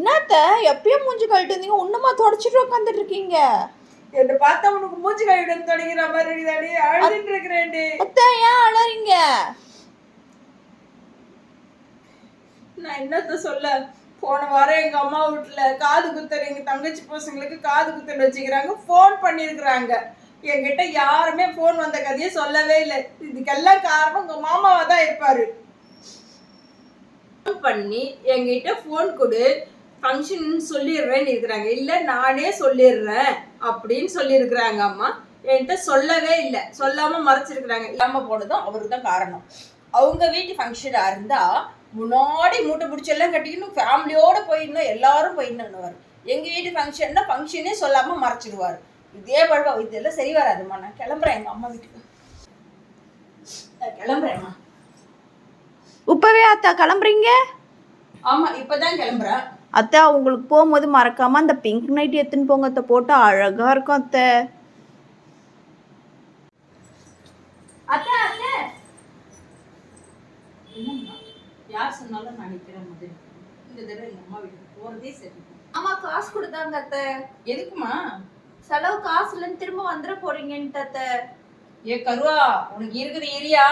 என்னத்த எப்பயும் மூஞ்சி கழிட்டு இருந்தீங்க, ஒண்ணுமா தொடச்சிட்டு உட்காந்துட்டு இருக்கீங்க? என்ன பார்த்தா உனக்கு மூஞ்சி கழிட்டு தொடங்கிற மாதிரி தானே அழுதுட்டு இருக்கிறேன்டி. அத்தை ஏன் அழறீங்க? நான் என்னத்த சொல்ல, போன வாரம் எங்க அம்மா வீட்டுல காது குத்தல், எங்க தங்கச்சி பசங்களுக்கு காது குத்தல் வச்சுக்கிறாங்க. போன் பண்ணிருக்கிறாங்க. என்கிட்ட யாருமே போன் வந்த கதையை சொல்லவே இல்லை. இதுக்கெல்லாம் காரணம் உங்க மாமாவா தான் இருப்பாரு. போன் பண்ணி என்கிட்ட போன் கொடு, ஃபங்க்ஷன் சொல்லிடுறேன்னு இருக்கிறாங்க. இல்ல நானே சொல்லிடுறேன் அப்படின்னு சொல்லியிருக்கிறாங்க. அம்மா என்கிட்ட சொல்லவே இல்லை, சொல்லாம மறைச்சிருக்கிறாங்க. இல்லாம போனதும் அவருக்கு தான் காரணம். அவங்க வீட்டு ஃபங்க்ஷனா இருந்தா முன்னாடி மூட்டை பிடிச்செல்லாம் கட்டிக்கணும், ஃபேமிலியோட போயிடணும், எல்லாரும் போயிடணும். எங்க வீட்டு ஃபங்க்ஷன்னா ஃபங்க்ஷனே சொல்லாம மறைச்சிடுவாரு. இதே பழக்கம் இதெல்லாம் சரி வராதுமா. நான் கிளம்புறேன் எங்க அம்மா வீட்டுக்கு. கிளம்புறேம்மா. இப்பவே அத்தா கிளம்புறீங்க? ஆமா, இப்பதான் கிளம்புறேன். அத்தை உங்களுக்கு போகும்போது மறக்காம அந்த பிங்க் நைட் எடுத்துன்னு போங்க அத்தை, போட்டு அழகா இருக்கும் அத்தை. அத்தை அத்தை என்னம்மா, யார் சொன்னாலும் நான் நிக்கிறேன். முதல்ல இந்த தடவை எங்க அம்மா வீட்டுக்கு போறதே சரி. ஆமா, காசு கொடுத்தாங்க அத்தை. எதுக்குமா? செலவு காசு இல்லைன்னு திரும்ப வந்துட போறீங்கன்ட்டு அத்தை. ஏ கருவா, உனக்கு இருக்குது ஏரியா